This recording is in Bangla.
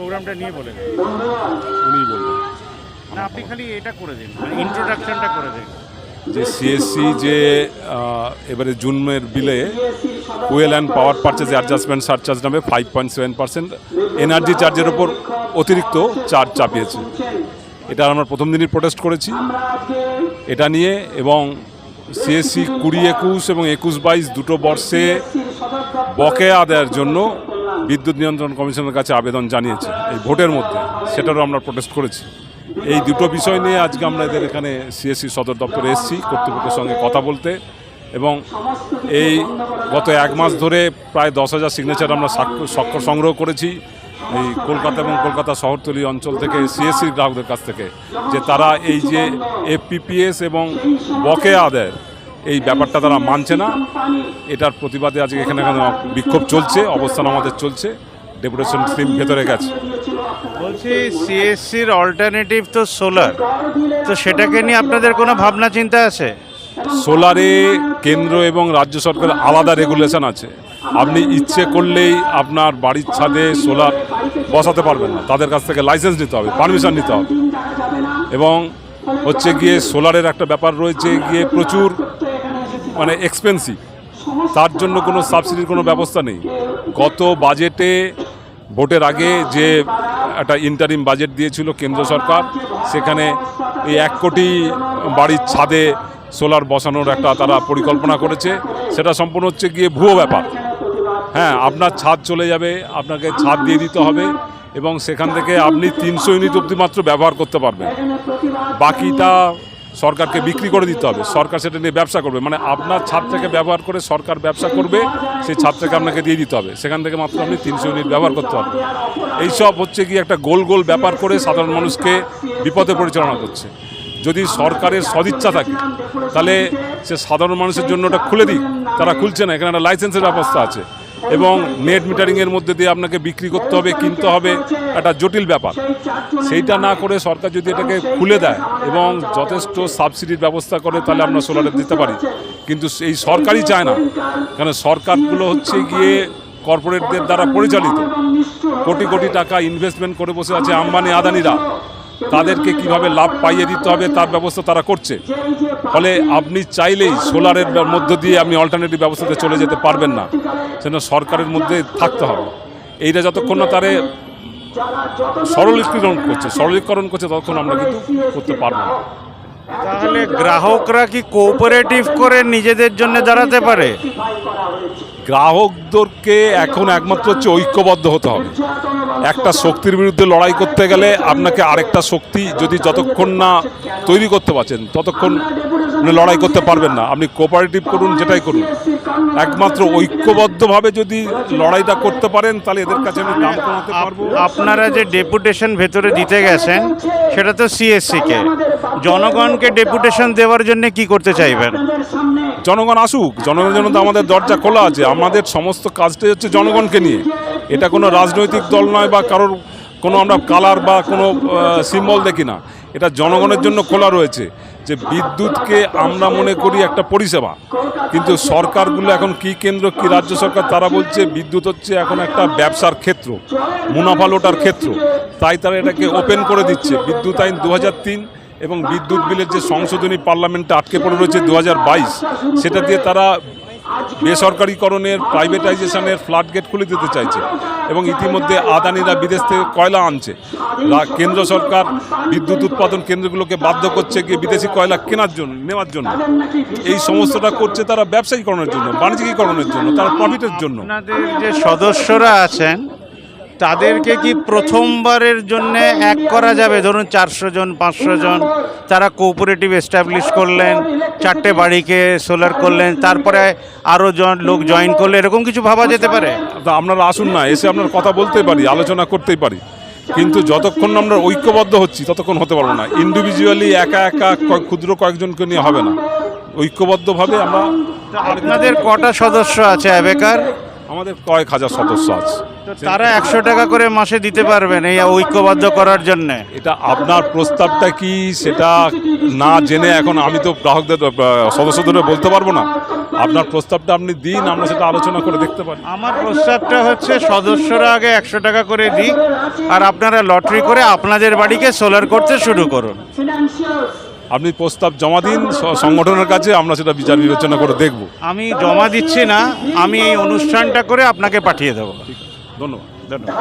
প্রোগ্রামটা নিয়ে বলে দিন। উনি বলবেন। না, আপনি খালি এটা করে দিন, মানে ইন্ট্রোডাকশনটা করে দিন। যে সিএসসি যে এবারে জুনের বিলে fuel and power purchase adjustment surcharge নামে 5.7% এনার্জি চার্জের ওপর অতিরিক্ত চার্জ চাপিয়েছে। এটা আমরা প্রথম দিনই প্রোটেস্ট করেছি এটা নিয়ে, এবং সিএসসি 20-21 এবং 21-22 দুটো বর্ষে বকেয়া আদায়ের জন্য বিদ্যুৎ নিয়ন্ত্রণ কমিশনের কাছে আবেদন জানিয়েছে এই ভোটের মধ্যে, সেটারও আমরা প্রোটেস্ট করেছি। এই দুটো বিষয় নিয়ে আজকে আমরা এদের এখানে সিএসসি সদর দপ্তরে এসেছি কর্তৃপক্ষের সঙ্গে কথা বলতে, এবং এই গত 1 মাস ধরে প্রায় 10,000 সিগনেচার আমরা স্বাক্ষর সংগ্রহ করেছি এই কলকাতা এবং কলকাতা শহরতলি অঞ্চল থেকে সিএসসি গ্রাহকদের কাছ থেকে, যে তারা এই যে এফপিপিএস এবং বকেয়া আদায়ের এই ব্যাপারটা তারা মানছে না। এটার প্রতিবাদে আজকে এখানে বিক্ষোভ চলছে, অবস্থান আমাদের চলছে, ডেপুটেশন টিম ভেতরে গেছে। বলছি সিএসসির অল্টারনেটিভ তো সোলার, তো সেটাকে নিয়ে আপনাদের কোনো ভাবনা চিন্তা আছে? সোলারে কেন্দ্র এবং রাজ্য সরকারের আলাদা রেগুলেশন আছে। আপনি ইচ্ছে করলেই আপনার বাড়ির ছাদে সোলার বসাতে পারবেন না, তাদের কাছ থেকে লাইসেন্স নিতে হবে, পারমিশন নিতে হবে। এবং হচ্ছে গিয়ে সোলারের একটা ব্যাপার রয়েছে গিয়ে প্রচুর মানে এক্সপেন্সিভ, তার জন্য কোনো সাবসিডির কোনো ব্যবস্থা নেই। গত বাজেটে ভোটের আগে যে একটা ইন্টারিম বাজেট দিয়েছিল কেন্দ্র সরকার, সেখানে এই 1 কোটি বাড়ির ছাদে সোলার বসানোর একটা তারা পরিকল্পনা করেছে, সেটা সম্পূর্ণ হচ্ছে গিয়ে ভুয়ো ব্যাপার। হ্যাঁ, আপনার ছাদ চলে যাবে, আপনাকে ছাদ দিয়ে দিতে হবে, এবং সেখান থেকে আপনি 300 ইউনিট অবধি মাত্র ব্যবহার করতে পারবেন, বাকিটা সরকারকে বিক্রি করে দিতে হবে, সরকার সেটা নিয়ে ব্যবসা করবে। মানে আপনার ছাদ থেকে ব্যবহার করে সরকার ব্যবসা করবে, সেই ছাদ থেকে আপনাকে দিয়ে দিতে হবে, সেখান থেকে মাত্র আপনি 300 ইউনিট ব্যবহার করতে পারবেন। এইসব হচ্ছে কি একটা গোল গোল ব্যাপার করে সাধারণ মানুষকে বিপদে পরিচালনা করছে। যদি সরকারের সদিচ্ছা থাকে তাহলে সে সাধারণ মানুষের জন্য ওটা খুলে দিক, তারা খুলছে না। এখানে একটা লাইসেন্সের ব্যবস্থা আছে, এবং নেট মিটারিংয়ের মধ্যে দিয়ে আপনাকে বিক্রি করতে হবে, কিনতে হবে, একটা জটিল ব্যাপার। সেইটা না করে সরকার যদি এটাকে খুলে দেয় এবং যথেষ্ট সাবসিডির ব্যবস্থা করে, তাহলে আমরা সোলারে দিতে পারি। কিন্তু এই সরকারই চায় না, কারণ সরকারগুলো হচ্ছে গিয়ে কর্পোরেটদের দ্বারা পরিচালিত, কোটি কোটি টাকা ইনভেস্টমেন্ট করে বসে আছে আম্বানি আদানিরা, তাদেরকে কিভাবে লাভ পাইয়ে দিতে হবে তার ব্যবস্থা তারা করছে। ফলে আপনি চাইলেই সোলারের মধ্য দিয়ে আপনি অল্টারনেটিভ ব্যবস্থাতে চলে যেতে পারবেন না, সেটা সরকারের মধ্যে থাকতে হবে। এইটা যতক্ষণ না তারে সরলীকরণ করছে ততক্ষণ আমরা কিন্তু করতে পারবো না। তাহলে গ্রাহকরা কি কোঅপারেটিভ করে নিজেদের জন্য দাঁড়াতে পারে? গ্রাহকদেরকে এখন একমাত্র হচ্ছে ঐক্যবদ্ধ হতে হবে। একটা শক্তির বিরুদ্ধে লড়াই করতে গেলে আপনাকে আরেকটা শক্তি যদি যতক্ষণ না তৈরি করতে পারছেন ততক্ষণ লড়াই করতে পারবেন না। আপনি কোঅপারেটিভ করুন, যেটাই করুন, একমাত্র ঐক্যবদ্ধভাবে যদি লড়াইটা করতে পারেন তাহলে এদের কাছে আমি দাম কমাতে পারবো। আপনারা যে ডেপুটেশন ভেতরে দিতে গেছেন সেটা তো সিএসসিকে, জনগণকে ডেপুটেশন দেওয়ার জন্য কি করতে চাইবেন? জনগণ আসুক, জনগণের জন্য তো আমাদের দরজা খোলা আছে। আমাদের সমস্ত কাজটাই হচ্ছে জনগণকে নিয়ে। এটা কোনো রাজনৈতিক দল নয় বা কারোর কোনো আমরা কালার বা কোনো সিম্বল দেখি না, এটা জনগণের জন্য খোলা রয়েছে। যে বিদ্যুৎকে আমরা মনে করি একটা পরিষেবা, কিন্তু সরকারগুলো এখন কি কেন্দ্র কি রাজ্য সরকার তারা বলছে বিদ্যুৎ হচ্ছে এখন একটা ব্যবসার ক্ষেত্র, মুনাফা লোটার ক্ষেত্র, তাই তারা এটাকে ওপেন করে দিচ্ছে। বিদ্যুৎ আইন 2003 এবং বিদ্যুৎ বিলের যে সংশোধনী পার্লামেন্টে আটকে পড়ে রয়েছে 2022, সেটা দিয়ে তারা বেসরকারিকরণের, প্রাইভেটাইজেশনের ফ্লাড গেট খুলে দিতে চাইছে। এবং ইতিমধ্যে আদানিরা বিদেশ থেকে কয়লা আনছে, কেন্দ্র সরকার বিদ্যুৎ উৎপাদন কেন্দ্রগুলোকে বাধ্য করছে গিয়ে বিদেশি কয়লা নেওয়ার জন্য। এই সমস্তটা করছে তারা ব্যবসায়ীকরণের জন্য, বাণিজ্যিকীকরণের জন্য, তারা প্রফিটের জন্য। আপনাদের যে সদস্যরা আছেন তাদেরকে কি প্রথমবারের জন্য এক করা যাবে? ধরুন 400 জন 500 জন, তারা কোঅপারেটিভ এস্টাবলিশ করলেন, 4টে বাড়িকে সোলার করলেন, তারপরে আরও লোক জয়েন করলে, এরকম কিছু ভাবা যেতে পারে? আপনারা আসুন না, এসে আপনার কথা বলতেই পারি, আলোচনা করতেই পারি, কিন্তু যতক্ষণ আমরা ঐক্যবদ্ধ হচ্ছি ততক্ষণ হতে পারবো না। ইন্ডিভিজুয়ালি একা একা ক্ষুদ্র কয়েকজনকে নিয়ে হবে না, ঐক্যবদ্ধভাবে আমরা। আপনাদের কটা সদস্য আছে অ্যাবেকার? আমাদের কয়েক হাজার সদস্য আছে, তারা 100 টাকা করে মাসে দিতে পারবেন এই ঐক্যবদ্ধ করার জন্য? এটা আপনার প্রস্তাবটা কি সেটা না জেনে এখন আমি তো গ্রাহকদের সদস্যদের বলতে পারবো না। আপনার প্রস্তাবটা আপনি দিন, আমরা সেটা আলোচনা করে দেখতে পারি। আমার প্রস্তাবটা হচ্ছে সদস্যরা আগে 100 টাকা করে দিক, আর আপনারা লটারি করে আপনাদের বাড়িকে সোলার করতে শুরু করুন। আপনি প্রস্তাব জমা দিন সংগঠনের কাছে, আমরা সেটা বিচার বিবেচনা করে দেখব। আমি জমা দিচ্ছি না, আমি এই অনুষ্ঠানটা করে আপনাকে পাঠিয়ে দেবো। ধন্যবাদ। ধন্যবাদ।